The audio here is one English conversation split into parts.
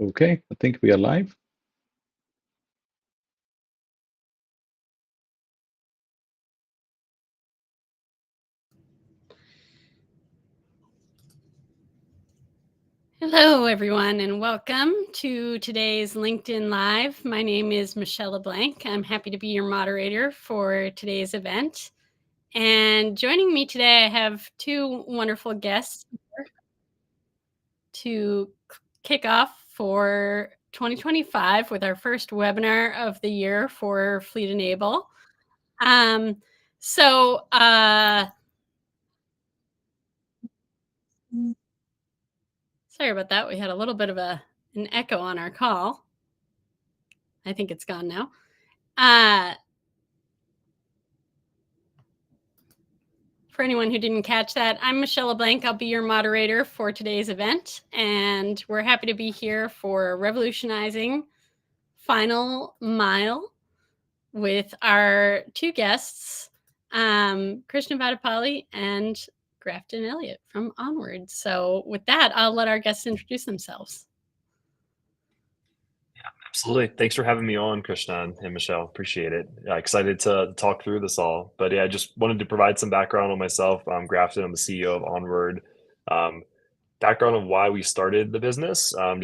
Okay, I think we are live. Hello, everyone, and welcome to today's LinkedIn Live. My name is Michelle LeBlanc. I'm happy to be your moderator for today's event. And joining me today, I have two wonderful guests here to kick off for 2025 with our first webinar of the year for Fleet Enable. Um, so, sorry about that. We had a little bit of an echo on our call. I think it's gone now. For anyone who didn't catch that, I'm Michelle LeBlanc. I'll be your moderator for today's event, and we're happy to be here for Revolutionizing Final Mile with our two guests, Krishna Vattipalli and Grafton Elliott from Onward. So with that, I'll let our guests introduce themselves. Absolutely. Thanks for having me on, Krishna and Michelle. Appreciate it. Excited to talk through this all. But yeah, I just wanted to provide some background on myself. I'm Grafton. I'm the CEO of Onward. Um, Background of why we started the business, I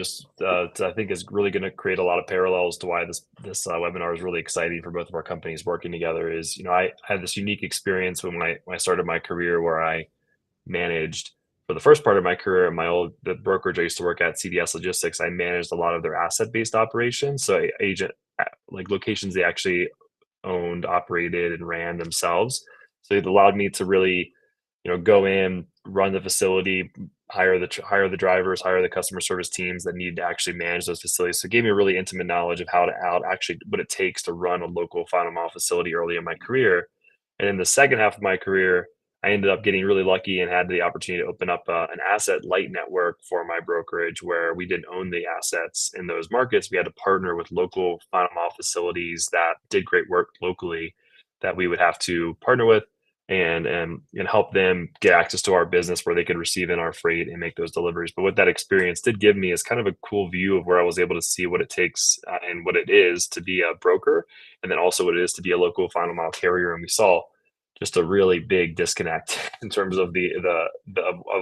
think is really going to create a lot of parallels to why this webinar is really exciting for both of our companies working together. Is I had this unique experience when I started my career where I managed for the first part of my career in the brokerage I used to work at, CDS Logistics. I managed a lot of their asset-based operations, so agent like locations they actually owned, operated, and ran themselves. So it allowed me to really, go in, run the facility, hire the drivers, hire the customer service teams that need to actually manage those facilities. So it gave me a really intimate knowledge of how to out actually what it takes to run a local final mile facility early in my career. And in the second half of my career, I ended up getting really lucky and had the opportunity to open up an asset light network for my brokerage where we didn't own the assets in those markets. We had to partner with local final mile facilities that did great work locally that we would have to partner with and help them get access to our business where they could receive in our freight and make those deliveries. But what that experience did give me is kind of a cool view of where I was able to see what it takes and what it is to be a broker, and then also what it is to be a local final mile carrier. And we saw just a really big disconnect in terms of a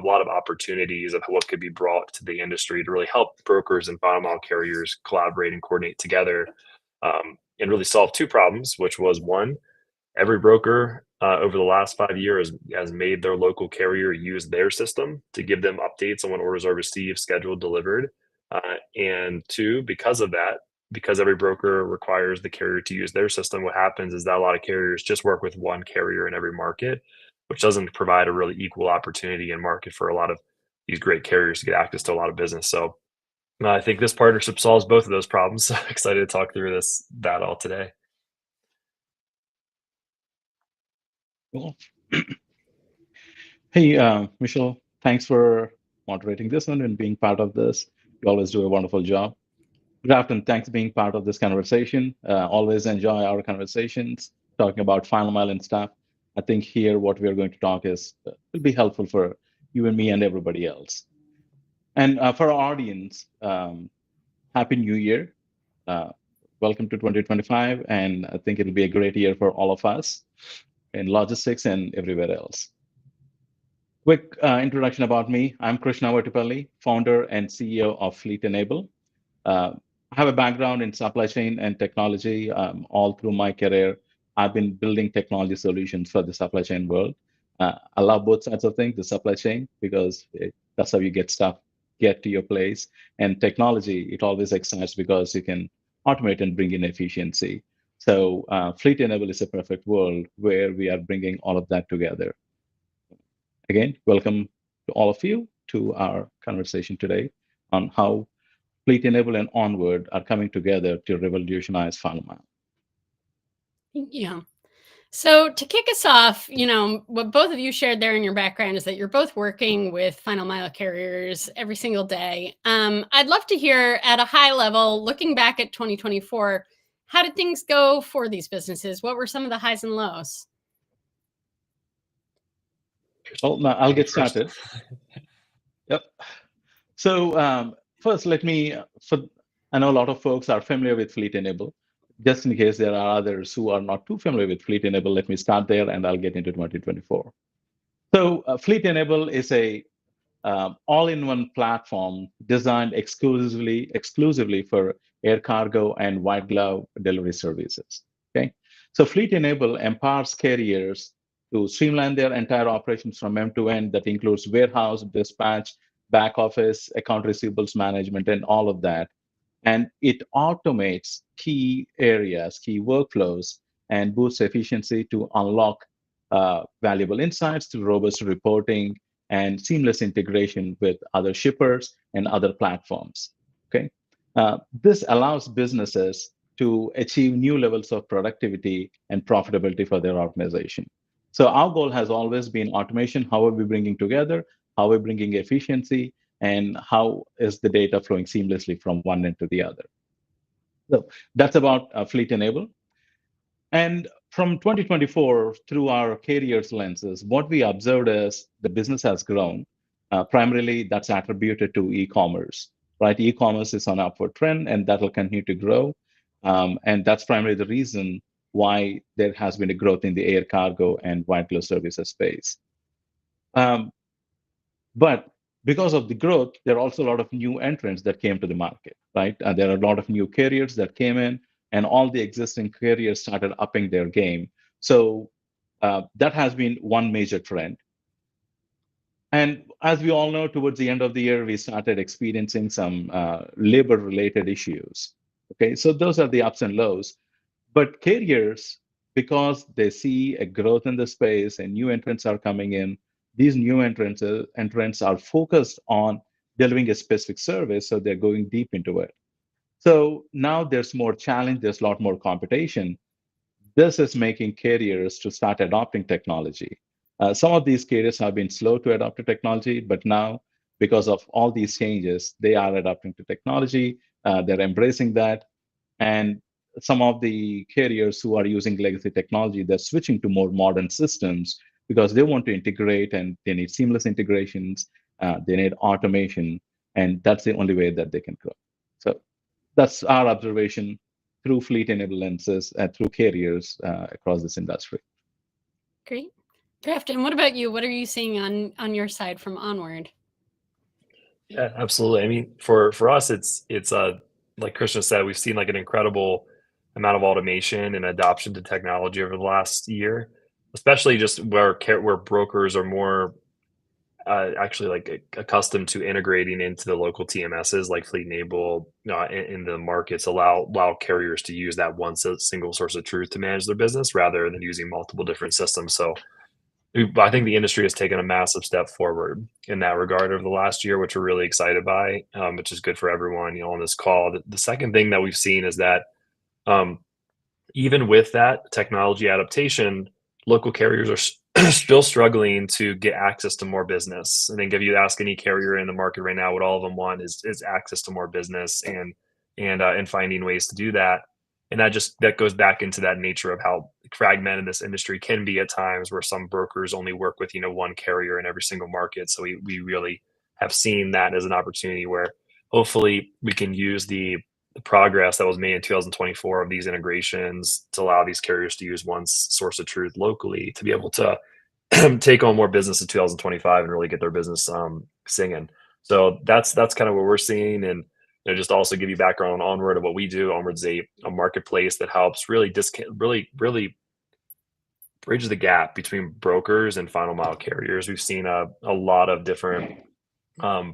lot of opportunities of what could be brought to the industry to really help brokers and final mile carriers collaborate and coordinate together, and really solve two problems, which was one, every broker over the last 5 years has made their local carrier use their system to give them updates on when orders are received, scheduled, delivered. And two, because of that, because every broker requires the carrier to use their system, what happens is that a lot of carriers just work with one carrier in every market, which doesn't provide a really equal opportunity in market for a lot of these great carriers to get access to a lot of business. So I think this partnership solves both of those problems. So excited to talk through that all today. Cool. Hey, Michelle, thanks for moderating this one and being part of this. You always do a wonderful job. Grafton, thanks for being part of this conversation. Always enjoy our conversations, talking about final mile and stuff. I think here what we are going to talk is will be helpful for you and me and everybody else. And for our audience, Happy New Year. Welcome to 2025. And I think it'll be a great year for all of us in logistics and everywhere else. Quick introduction about me. I'm Krishna Vattipalli, founder and CEO of Fleet Enable. I have a background in supply chain and technology. All through my career, I've been building technology solutions for the supply chain world. I love both sides of things, the supply chain, because that's how you get to your place. And technology, it always excites because you can automate and bring in efficiency. So Fleet Enable is a perfect world where we are bringing all of that together. Again, welcome to all of you to our conversation today on how Fleet Enable and Onward are coming together to revolutionize final mile. Yeah. So to kick us off, what both of you shared there in your background is that you're both working with final mile carriers every single day. I'd love to hear at a high level, looking back at 2024, how did things go for these businesses? What were some of the highs and lows? Well, now I'll get started. Yep. So first, let me, I know a lot of folks are familiar with Fleet Enable. Just in case there are others who are not too familiar with Fleet Enable, let me start there and I'll get into 2024. So Fleet Enable is a all-in-one platform designed exclusively for air cargo and white glove delivery services. Okay, so Fleet Enable empowers carriers to streamline their entire operations from end to end. That includes warehouse, dispatch, back office, account receivables management, and all of that. And it automates key areas, key workflows, and boosts efficiency to unlock valuable insights through robust reporting and seamless integration with other shippers and other platforms. Okay, this allows businesses to achieve new levels of productivity and profitability for their organization. So our goal has always been automation. How are we bringing together? How are we bringing efficiency? And how is the data flowing seamlessly from one end to the other? So that's about Fleet Enable. And from 2024, through our carriers lenses, what we observed is the business has grown. Primarily, that's attributed to e-commerce, right? E-commerce is on upward trend, and that will continue to grow. And that's primarily the reason why there has been a growth in the air cargo and white glove services space. But because of the growth, there are also a lot of new entrants that came to the market, right? There are a lot of new carriers that came in, and all the existing carriers started upping their game. So that has been one major trend. And as we all know, towards the end of the year, we started experiencing some labor-related issues. Okay, so those are the ups and lows. But carriers, because they see a growth in the space and new entrants are coming in, these new entrants are focused on delivering a specific service, so they're going deep into it. So now there's more challenge, there's a lot more competition. This is making carriers to start adopting technology. Some of these carriers have been slow to adopt to technology, but now, because of all these changes, they are adopting to technology. They're embracing that. And some of the carriers who are using legacy technology, they're switching to more modern systems because they want to integrate and they need seamless integrations, they need automation, and that's the only way that they can grow. So that's our observation through fleet enable lenses and through carriers across this industry. Great. Grafton, what about you? What are you seeing on your side from Onward? Yeah, absolutely. I mean, for us, it's like Krishna said, we've seen like an incredible amount of automation and adoption to technology over the last year, especially just where brokers are more actually like accustomed to integrating into the local TMSs like Fleet Enable in the markets allow carriers to use that single source of truth to manage their business rather than using multiple different systems. So I think the industry has taken a massive step forward in that regard over the last year, which we're really excited by, which is good for everyone, on this call. The second thing that we've seen is that um, even with that technology adaptation, local carriers are still struggling to get access to more business. I think if you ask any carrier in the market right now, what all of them want is access to more business and finding ways to do that. And that goes back into that nature of how fragmented this industry can be at times, where some brokers only work with one carrier in every single market. So we really have seen that as an opportunity where hopefully we can use the progress that was made in 2024 of these integrations to allow these carriers to use one source of truth locally to be able to take on more business in 2025 and really get their business singing. So that's kind of what we're seeing. And just also give you background on Onward of what we do. Onward's a marketplace that helps really bridge the gap between brokers and final mile carriers. We've seen a lot of different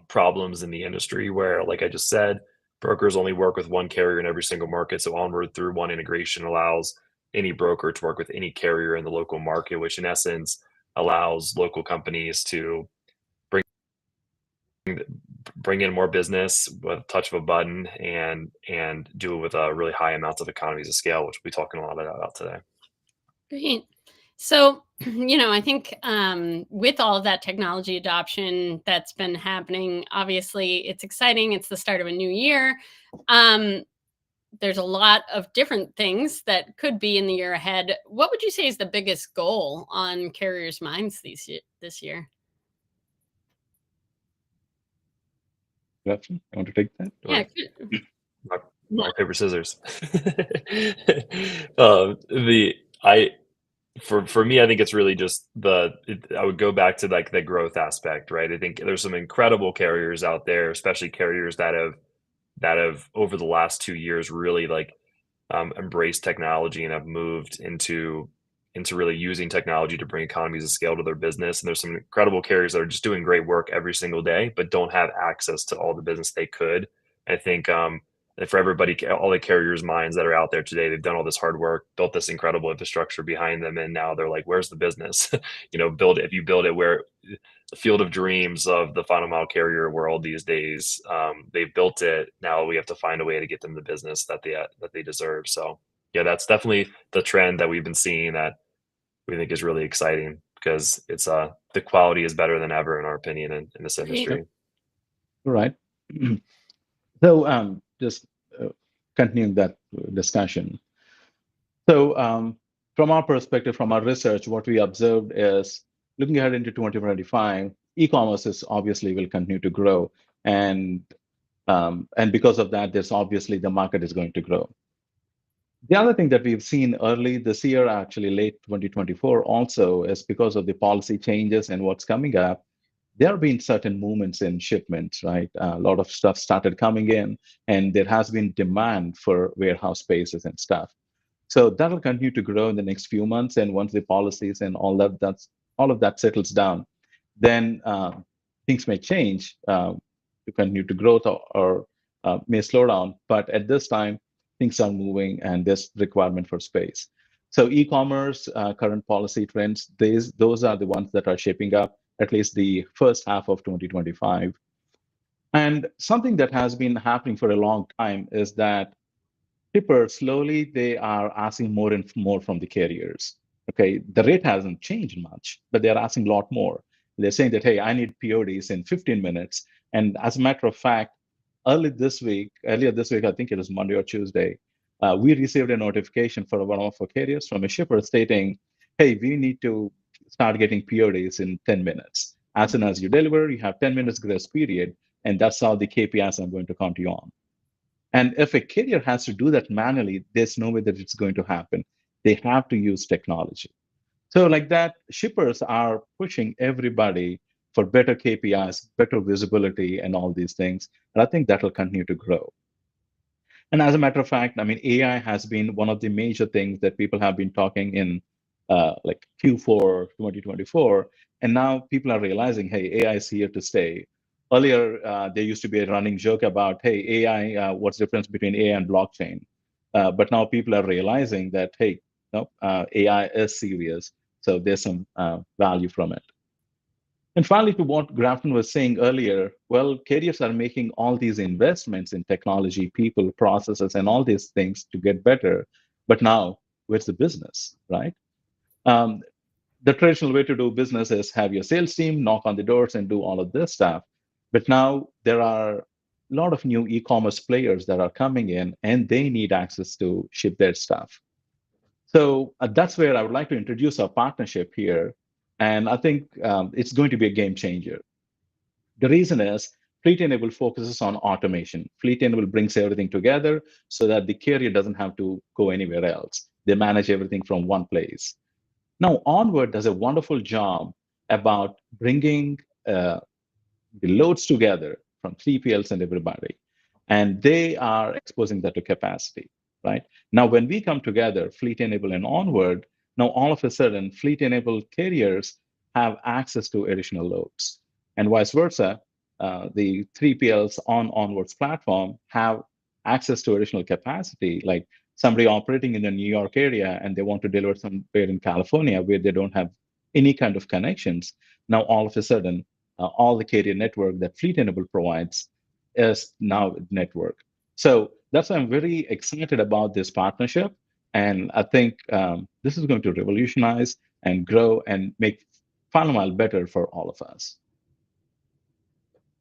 problems in the industry where, like I just said, brokers only work with one carrier in every single market. So Onward, through one integration, allows any broker to work with any carrier in the local market, which in essence allows local companies to bring in more business with a touch of a button and do it with a really high amounts of economies of scale, which we'll be talking a lot about today. Great. So, I think with all of that technology adoption that's been happening, obviously it's exciting. It's the start of a new year. There's a lot of different things that could be in the year ahead. What would you say is the biggest goal on carriers' minds this year? Grafton, you want to take that? Yeah. Rock, paper, scissors. For me, I think it's really just I would go back to like the growth aspect, right? I think there's some incredible carriers out there, especially carriers that have over the last 2 years really like embraced technology and have moved into really using technology to bring economies of scale to their business. And there's some incredible carriers that are just doing great work every single day, but don't have access to all the business they could. I think and for everybody, all the carriers' minds that are out there today, they've done all this hard work, built this incredible infrastructure behind them, and now they're like, "Where's the business?" Build it. If you build it where the field of dreams of the final mile carrier world these days, they've built it. Now we have to find a way to get them the business that they deserve. So yeah, that's definitely the trend that we've been seeing that we think is really exciting because it's the quality is better than ever in our opinion in this industry. All right. So just continuing that discussion. So from our perspective, from our research, what we observed is looking ahead into 2025, e-commerce is obviously will continue to grow, and because of that, there's obviously the market is going to grow. The other thing that we've seen early this year, actually late 2024, also is because of the policy changes and what's coming up. There have been certain movements in shipments, right? A lot of stuff started coming in, and there has been demand for warehouse spaces and stuff. So that'll continue to grow in the next few months. And once the policies and all of that settles down, then things may change to continue to growth or may slow down. But at this time, things are moving and there's requirement for space. So e-commerce, current policy trends, those are the ones that are shaping up at least the first half of 2025. And something that has been happening for a long time is that shippers slowly they are asking more and more from the carriers. Okay, the rate hasn't changed much, but they're asking a lot more. They're saying that, hey, I need PODs in 15 minutes. And as a matter of fact, earlier this week, I think it was Monday or Tuesday, we received a notification for one of our carriers from a shipper stating, hey, we need to start getting PODs in 10 minutes. As soon as you deliver, you have 10 minutes grace period, and that's how the KPIs I'm going to count you on. And if a carrier has to do that manually, there's no way that it's going to happen. They have to use technology. So like that, shippers are pushing everybody for better KPIs, better visibility, and all these things. And I think that will continue to grow. And as a matter of fact, I mean, AI has been one of the major things that people have been talking in like Q4 2024. And now people are realizing, hey, AI is here to stay. Earlier, there used to be a running joke about, hey, AI, what's the difference between AI and blockchain? But now people are realizing that, hey, no, AI is serious. So there's some value from it. And finally, to what Grafton was saying earlier, well, carriers are making all these investments in technology, people, processes, and all these things to get better. But now, where's the business, right? The traditional way to do business is have your sales team knock on the doors and do all of this stuff. But now there are a lot of new e-commerce players that are coming in, and they need access to ship their stuff. So that's where I would like to introduce our partnership here. And I think it's going to be a game changer. The reason is Fleet Enable focuses on automation. Fleet Enable brings everything together so that the carrier doesn't have to go anywhere else. They manage everything from one place. Now, Onward does a wonderful job about bringing the loads together from 3PLs and everybody, and they are exposing that to capacity, right? Now, when we come together, Fleet Enable and Onward, now all of a sudden, Fleet Enable carriers have access to additional loads, and vice versa. The 3PLs on Onward's platform have access to additional capacity, like somebody operating in the New York area and they want to deliver somewhere in California where they don't have any kind of connections. Now, all of a sudden, all the carrier network that Fleet Enable provides is now network. So that's why I'm very excited about this partnership. And I think this is going to revolutionize and grow and make Final Mile better for all of us.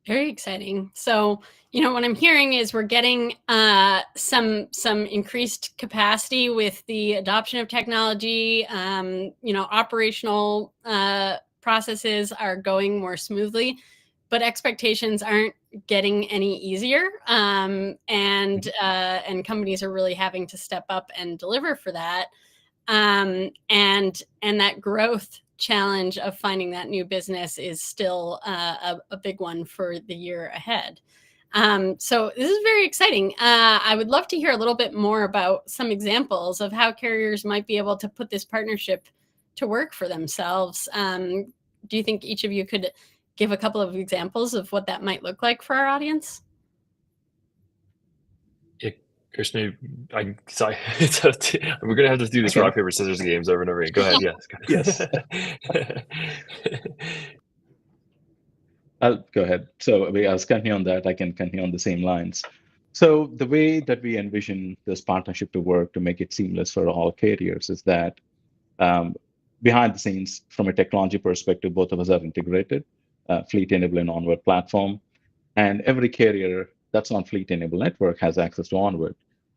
Very exciting. So, what I'm hearing is we're getting some increased capacity with the adoption of technology. Operational processes are going more smoothly. but expectations aren't getting any easier, and companies are really having to step up and deliver for that, and that growth challenge of finding that new business is still a big one for the year ahead. So this is very exciting. I would love to hear a little bit more about some examples of how carriers might be able to put this partnership to work for themselves. Do you think each of you could give a couple of examples of what that might look like for our audience? Yeah, Krishna, sorry, we're gonna have to do this rock paper scissors games over and over again. Go ahead. Yes. Yes. I'll go ahead. So I was continuing on that. I can continue on the same lines. So the way that we envision this partnership to work to make it seamless for all carriers is that behind the scenes, from a technology perspective, both of us are integrated, Fleet Enable and Onward platform, and every carrier that's on Fleet Enable network has access to Onward.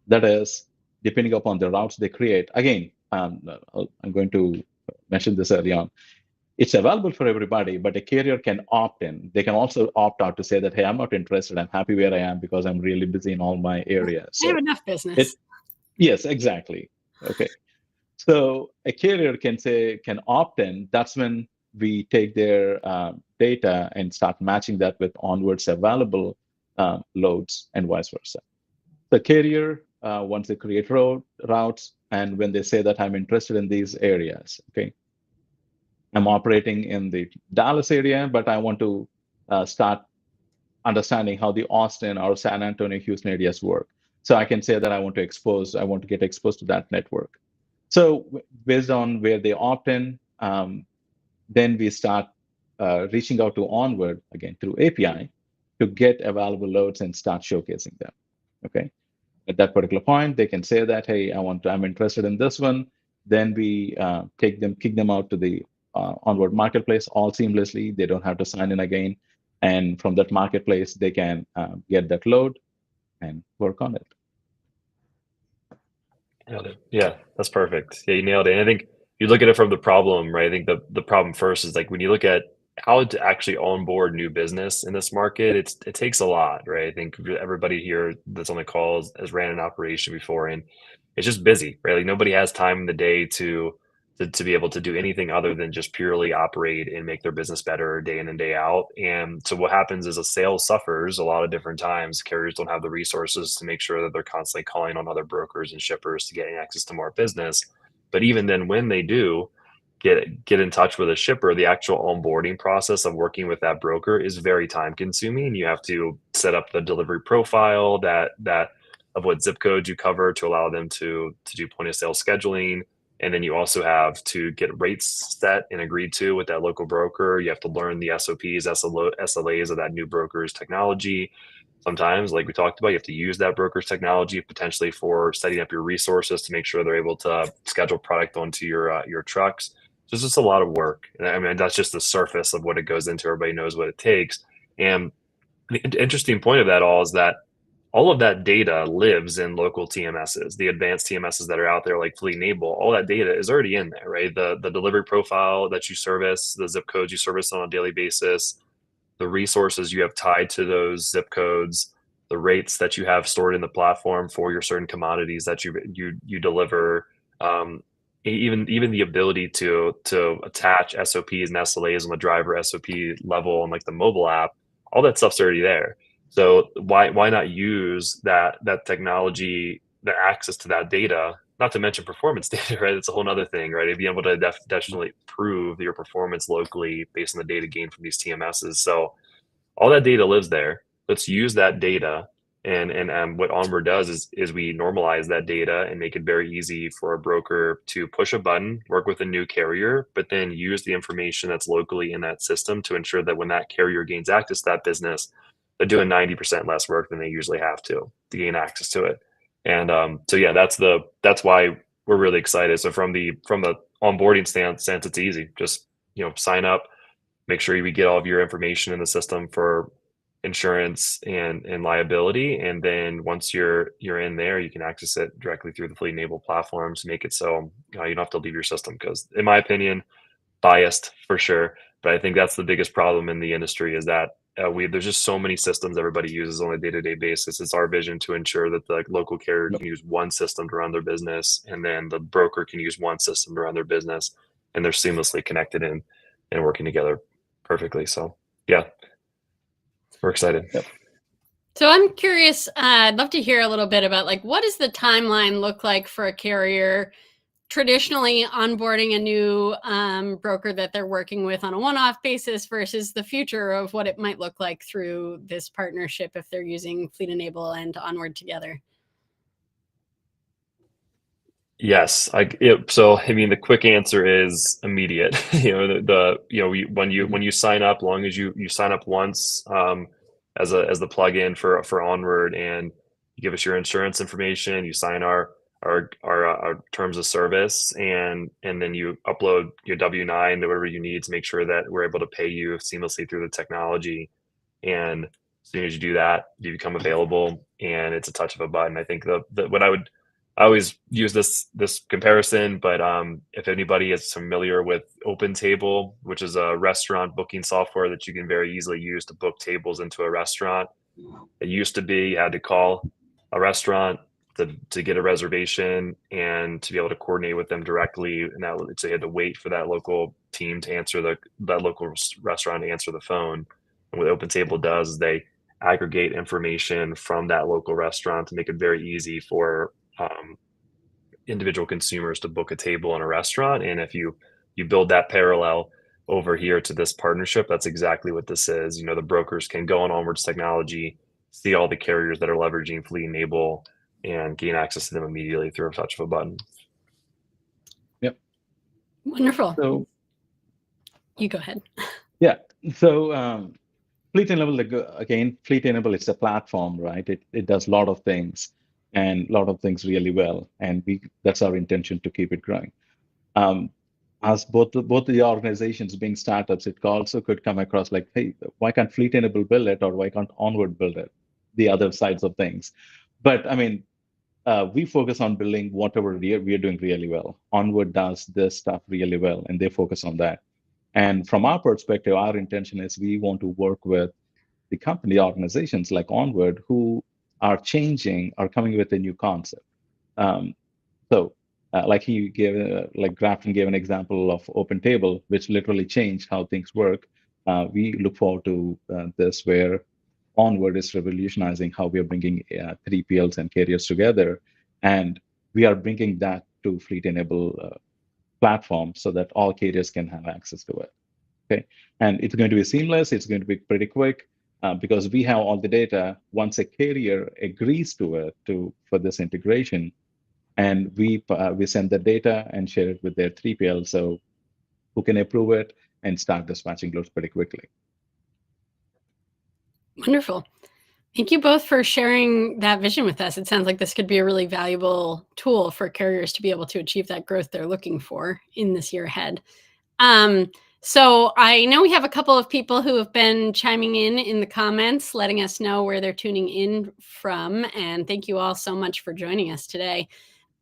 That is, depending upon the routes they create. Again, I'm going to mention this early on. It's available for everybody, but a carrier can opt in. They can also opt out to say that, hey, I'm not interested. I'm happy where I am because I'm really busy in all my areas. So I have enough business. Yes, exactly. Okay. So a carrier can opt in. That's when we take their data and start matching that with Onward's available loads and vice versa. The carrier, once they create routes, and when they say that I'm interested in these areas, okay, I'm operating in the Dallas area, but I want to start understanding how the Austin or San Antonio, Houston areas work. So I can say that I want to get exposed to that network. So based on where they opt in, then we start reaching out to Onward, again, through API, to get available loads and start showcasing them, okay? At that particular point, they can say that, hey, I'm interested in this one. Then we kick them out to the Onward marketplace all seamlessly. They don't have to sign in again. And from that marketplace, they can get that load and work on it. Nailed it. Yeah, that's perfect. Yeah, you nailed it. And I think you look at it from the problem, right? I think the problem first is like when you look at how to actually onboard new business in this market, it takes a lot, right? I think everybody here that's on the call has ran an operation before, and it's just busy, right? Like nobody has time in the day to be able to do anything other than just purely operate and make their business better day in and day out. And so what happens is a sale suffers a lot of different times. Carriers don't have the resources to make sure that they're constantly calling on other brokers and shippers to get access to more business. But even then, when they do get in touch with a shipper, the actual onboarding process of working with that broker is very time consuming. You have to set up the delivery profile that of what zip codes you cover to allow them to do point of sale scheduling. And then you also have to get rates set and agreed to with that local broker. You have to learn the SOPs, SLAs of that new broker's technology. Sometimes, like we talked about, you have to use that broker's technology potentially for setting up your resources to make sure they're able to schedule product onto your trucks. So it's just a lot of work. And I mean, that's just the surface of what it goes into. Everybody knows what it takes. And the interesting point of that all is that all of that data lives in local TMSs, the advanced TMSs that are out there like Fleet Enable. All that data is already in there, right? The delivery profile that you service, the zip codes you service on a daily basis, the resources you have tied to those zip codes, the rates that you have stored in the platform for your certain commodities that you deliver, even the ability to attach SOPs and SLAs on the driver SOP level on like the mobile app. All that stuff's already there. So why not use that technology, the access to that data, not to mention performance data, right? It's a whole other thing, right? Being able to definitely prove your performance locally based on the data gained from these TMSs. So all that data lives there. Let's use that data. And what Onward does is we normalize that data and make it very easy for a broker to push a button, work with a new carrier, but then use the information that's locally in that system to ensure that when that carrier gains access to that business, they're doing 90% less work than they usually have to gain access to it. And so yeah, that's why we're really excited. So from the onboarding stance, it's easy. Just sign up, make sure we get all of your information in the system for insurance and liability, and then once you're in there, you can access it directly through the Fleet Enable platform to make it so you don't have to leave your system. Because in my opinion, biased for sure, but I think that's the biggest problem in the industry is that there's just so many systems everybody uses on a day-to-day basis. It's our vision to ensure that the local carrier Yep. can use one system to run their business, and then the broker can use one system to run their business, and they're seamlessly connected and working together perfectly. So yeah, we're excited. Yep. So I'm curious, I'd love to hear a little bit about, like, what does the timeline look like for a carrier traditionally onboarding a new broker that they're working with on a one-off basis versus the future of what it might look like through this partnership if they're using Fleet Enable and Onward together? Yes, so I mean, the quick answer is immediate. When you sign up, long as you sign up once as the plugin for Onward, and you give us your insurance information, you sign our terms of service, and then you upload your W-9 or whatever you need to make sure that we're able to pay you seamlessly through the technology. And as soon as you do that, you become available, and it's a touch of a button. I think I always use this comparison, but if anybody is familiar with OpenTable, which is a restaurant booking software that you can very easily use to book tables into a restaurant, it used to be you had to call a restaurant to get a reservation and to be able to coordinate with them directly, and so you had to wait for that local team to answer that local restaurant to answer the phone. And what OpenTable does is they aggregate information from that local restaurant to make it very easy for individual consumers to book a table in a restaurant. And if you build that parallel over here to this partnership, that's exactly what this is. The brokers can go on Onward's technology, see all the carriers that are leveraging Fleet Enable, and gain access to them immediately through a touch of a button. Yep. Wonderful. So you go ahead. Yeah. So Fleet Enable, again, Fleet Enable, it's a platform, right? It does a lot of things and a lot of things really well. And that's our intention to keep it growing. As both the organizations being startups, it also could come across like, hey, why can't Fleet Enable build it, or why can't Onward build it? The other sides of things. But I mean, we focus on building whatever we are doing really well. Onward does this stuff really well, and they focus on that. And from our perspective, our intention is we want to work with the company organizations like Onward who are changing, are coming with a new concept. Like Grafton gave an example of OpenTable, which literally changed how things work. We look forward to this, where Onward is revolutionizing how we are bringing 3PLs and carriers together, and we are bringing that to Fleet Enable platform so that all carriers can have access to it. Okay, and it's going to be seamless. It's going to be pretty quick because we have all the data. Once a carrier agrees to it for this integration, and we send the data and share it with their 3PL, so who can approve it and start dispatching loads pretty quickly. Wonderful. Thank you both for sharing that vision with us. It sounds like this could be a really valuable tool for carriers to be able to achieve that growth they're looking for in this year ahead. So I know we have a couple of people who have been chiming in the comments, letting us know where they're tuning in from. And thank you all so much for joining us today.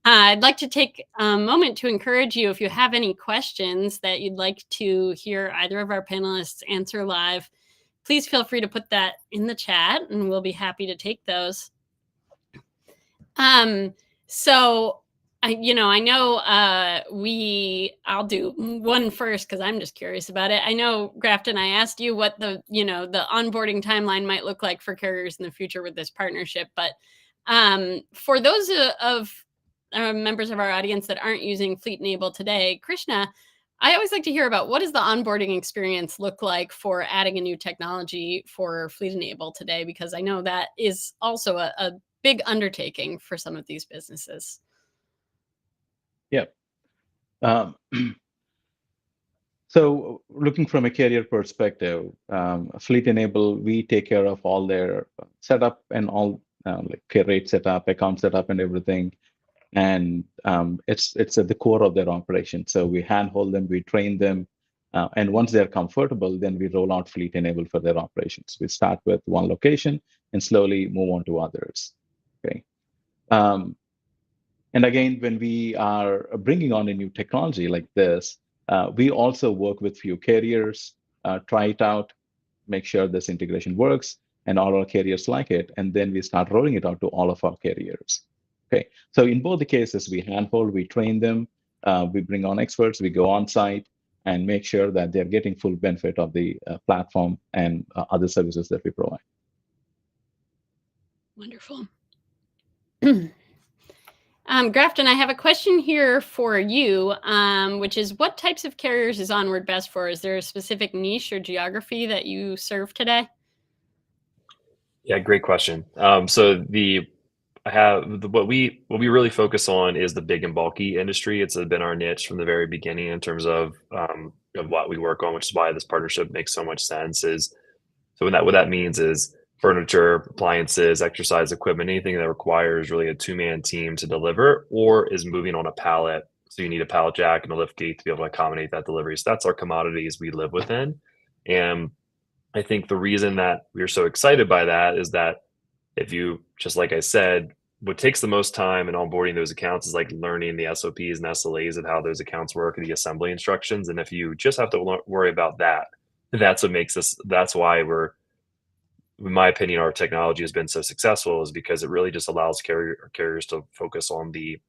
I'd like to take a moment to encourage you, if you have any questions that you'd like to hear either of our panelists answer live, please feel free to put that in the chat and we'll be happy to take those. So I know I'll do one first because I'm just curious about it. I know, Grafton, I asked you what the onboarding timeline might look like for carriers in the future with this partnership. But for those of members of our audience that aren't using Fleet Enable today, Krishna, I always like to hear about what does the onboarding experience look like for adding a new technology for Fleet Enable today, because I know that is also a big undertaking for some of these businesses. Yeah. So looking from a carrier perspective, Fleet Enable, we take care of all their setup and all like rate setup, account setup, and everything. And it's at the core of their operation. So we handhold them, we train them, and once they're comfortable, then we roll out Fleet Enable for their operations. We start with one location and slowly move on to others. Okay. And again, when we are bringing on a new technology like this, we also work with few carriers, try it out, make sure this integration works and all our carriers like it. And then we start rolling it out to all of our carriers. Okay. So in both the cases, we handhold, we train them, we bring on experts, we go on site and make sure that they're getting full benefit of the platform and other services that we provide. Wonderful. Grafton, I have a question here for you, which is what types of carriers is Onward best for? Is there a specific niche or geography that you serve today? Yeah, great question. So what we really focus on is the big and bulky industry. It's been our niche from the very beginning in terms of what we work on, which is why this partnership makes so much sense. So what that means is furniture, appliances, exercise equipment, anything that requires really a two-man team to deliver or is moving on a pallet. So you need a pallet jack and a lift gate to be able to accommodate that delivery. So that's our commodities we live within. And I think the reason that we're so excited by that is that if you, just like I said, what takes the most time in onboarding those accounts is like learning the SOPs and SLAs of how those accounts work and the assembly instructions. And if you just have to worry about that, that's why in my opinion, our technology has been so successful, is because it really just allows carriers to focus on the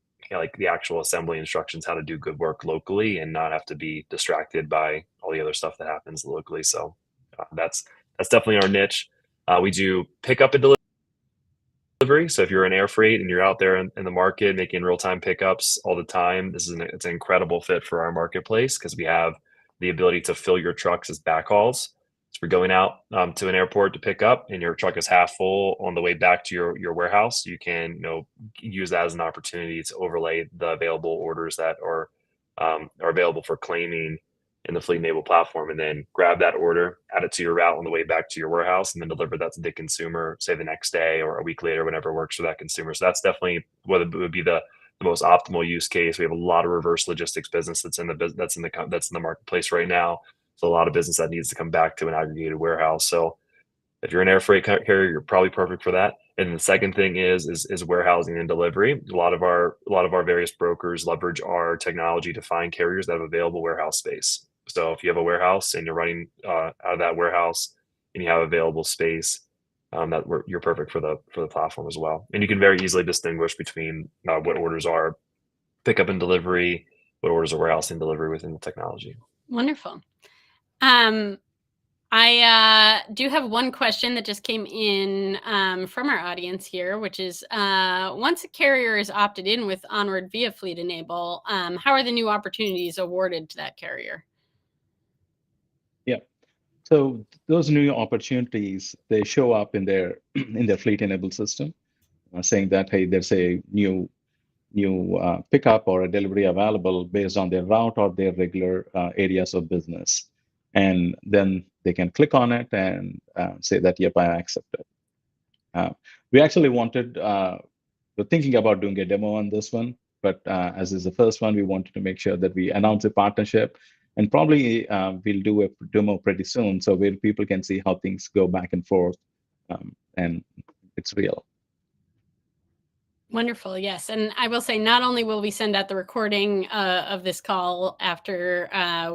actual assembly instructions, how to do good work locally and not have to be distracted by all the other stuff that happens locally. So that's definitely our niche. We do pickup and delivery. So if you're in air freight and you're out there in the market making real-time pickups all the time, it's an incredible fit for our marketplace because we have the ability to fill your trucks as backhauls. So we're going out to an airport to pick up and your truck is half full on the way back to your warehouse. You can use that as an opportunity to overlay the available orders that are available for claiming in the Fleet Enable platform, and then grab that order, add it to your route on the way back to your warehouse, and then deliver that to the consumer, say the next day or a week later, whenever works for that consumer. So that's definitely what it would be the most optimal use case. We have a lot of reverse logistics business that's in the marketplace right now. So a lot of business that needs to come back to an aggregated warehouse. So if you're an air freight carrier, you're probably perfect for that. And the second thing is warehousing and delivery. A lot of our various brokers leverage our technology to find carriers that have available warehouse space. So if you have a warehouse and you're running out of that warehouse and you have available space, you're perfect for the platform as well. And you can very easily distinguish between what orders are pickup and delivery, what orders are warehouse and delivery within the technology. Wonderful. I do have one question that just came in from our audience here, which is once a carrier is opted in with Onward via Fleet Enable, how are the new opportunities awarded to that carrier? Yeah. So those new opportunities, they show up in their Fleet Enable system, saying that, hey, there's a new pickup or a delivery available based on their route or their regular areas of business. And then they can click on it and say that, yep, I accept it. We actually we're thinking about doing a demo on this one, but as is the first one, we wanted to make sure that we announce a partnership, and probably we'll do a demo pretty soon, so where people can see how things go back and forth, and it's real. Wonderful. Yes. And I will say, not only will we send out the recording of this call after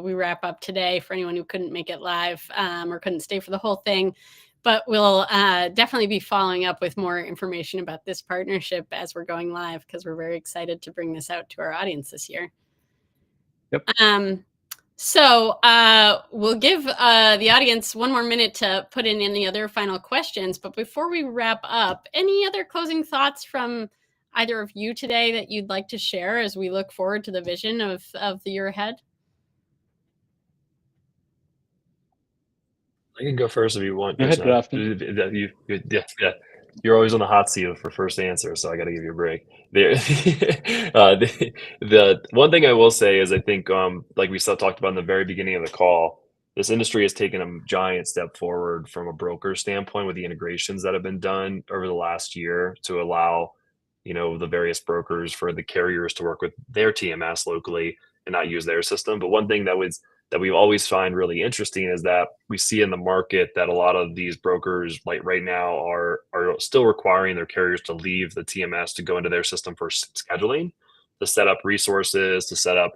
we wrap up today for anyone who couldn't make it live or couldn't stay for the whole thing, but we'll definitely be following up with more information about this partnership as we're going live, because we're very excited to bring this out to our audience this year. Yep. So we'll give the audience one more minute to put in any other final questions. But before we wrap up, any other closing thoughts from either of you today that you'd like to share as we look forward to the vision of the year ahead? I can go first if you want. Go ahead, Krishna. Grafton. Yeah. You're always on the hot seat for first answer, so I got to give you a break. The one thing I will say is I think, like we still talked about in the very beginning of the call, this industry has taken a giant step forward from a broker standpoint with the integrations that have been done over the last year to allow, the various brokers for the carriers to work with their TMS locally and not use their system. But one thing that we always find really interesting is that we see in the market that a lot of these brokers, like right now, are still requiring their carriers to leave the TMS to go into their system for scheduling, to set up resources, to set up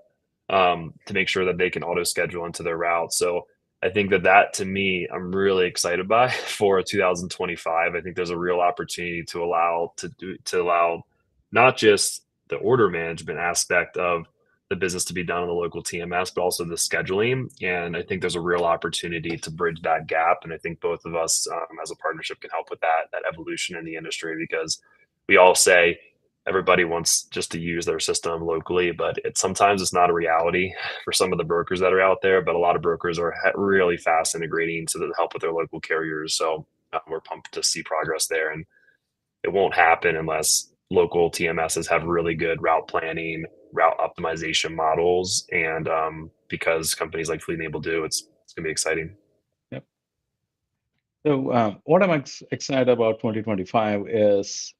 to make sure that they can auto schedule into their route. So I think that to me, I'm really excited by for 2025. I think there's a real opportunity to allow not just the order management aspect of the business to be done on the local TMS, but also the scheduling. And I think there's a real opportunity to bridge that gap. And I think both of us as a partnership can help with that evolution in the industry, because we all say everybody wants just to use their system locally, but sometimes it's not a reality for some of the brokers that are out there. But a lot of brokers are really fast integrating to help with their local carriers. So we're pumped to see progress there, and it won't happen unless local TMSs have really good route planning, route optimization models, and because companies like Fleet Enable do, it's going to be exciting. Yep. So what I'm excited about 2025 is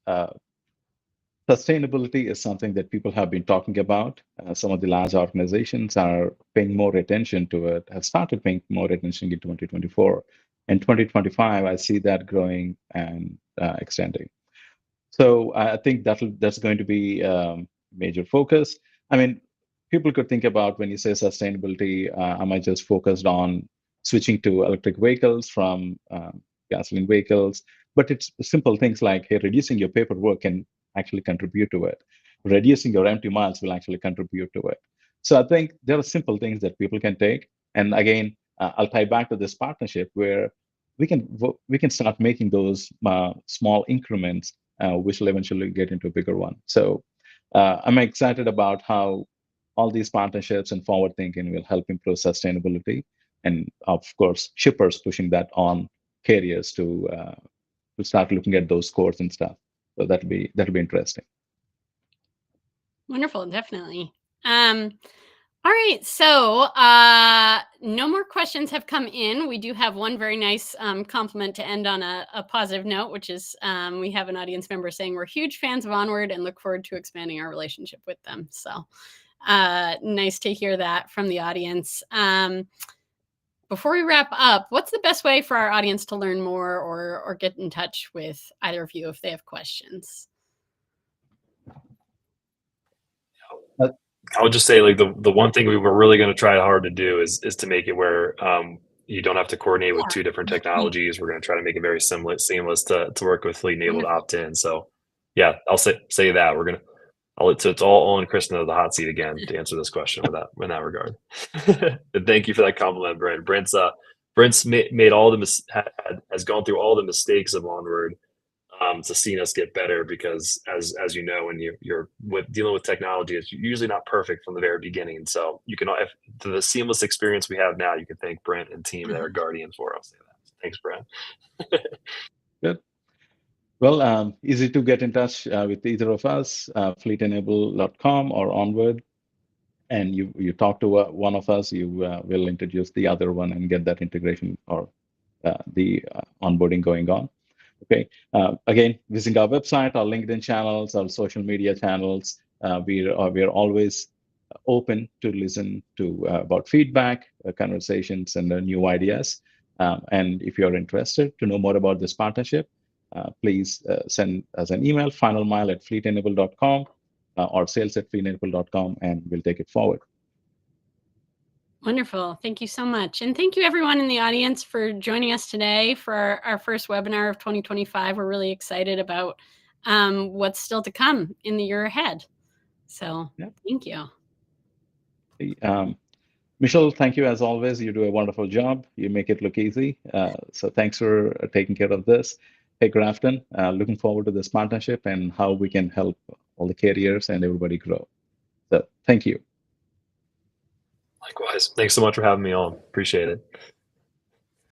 sustainability is something that people have been talking about. Some of the large organizations are paying more attention to it, have started paying more attention in 2024. In 2025, I see that growing and extending. So I think that's going to be major focus. I mean, people could think about when you say sustainability, am I just focused on switching to electric vehicles from gasoline vehicles? But it's simple things like, hey, reducing your paperwork can actually contribute to it. Reducing your empty miles will actually contribute to it. So I think there are simple things that people can take. And again, I'll tie back to this partnership where we can start making those small increments, which will eventually get into a bigger one. So I'm excited about how all these partnerships and forward thinking will help improve sustainability, and of course, shippers pushing that on carriers to start looking at those scores and stuff. So that'll be interesting. Wonderful, definitely. All right, so no more questions have come in. We do have one very nice compliment to end on a positive note, which is we have an audience member saying we're huge fans of Onward and look forward to expanding our relationship with them. So nice to hear that from the audience. Before we wrap up, what's the best way for our audience to learn more or get in touch with either of you if they have questions? I would just say, like, the one thing we were really going to try hard to do is to make it where you don't have to coordinate with two different technologies. We're going to try to make it very seamless to work with Fleet Enable to opt in. So yeah, I'll say that so it's all on Krishna, the hot seat again, to answer this question in that regard. And thank you for that compliment, Brent. Brent's made has gone through all the mistakes of Onward to seeing us get better, because as you know, when you're dealing with technology, it's usually not perfect from the very beginning. So you can, to the seamless experience we have now, you can thank Brent and team that are guardian for. I'll say that. Thanks, Brent. Good. Well, easy to get in touch with either of us, fleetenable.com or Onward. And you talk to one of us, you will introduce the other one and get that integration or the onboarding going on. Okay. Again, visiting our website, our LinkedIn channels, our social media channels. We are always open to listen to about feedback, conversations, and new ideas. And if you're interested to know more about this partnership, please send us an email, finalmile@fleetenable.com or sales@fleetenable.com, and we'll take it forward. Wonderful. Thank you so much. And thank you everyone in the audience for joining us today for our first webinar of 2025. We're really excited about what's still to come in the year ahead. So Thank you. Michelle, thank you as always. You do a wonderful job. You make it look easy. So thanks for taking care of this. Hey, Grafton, looking forward to this partnership and how we can help all the carriers and everybody grow. So thank you. Likewise. Thanks so much for having me on. Appreciate it.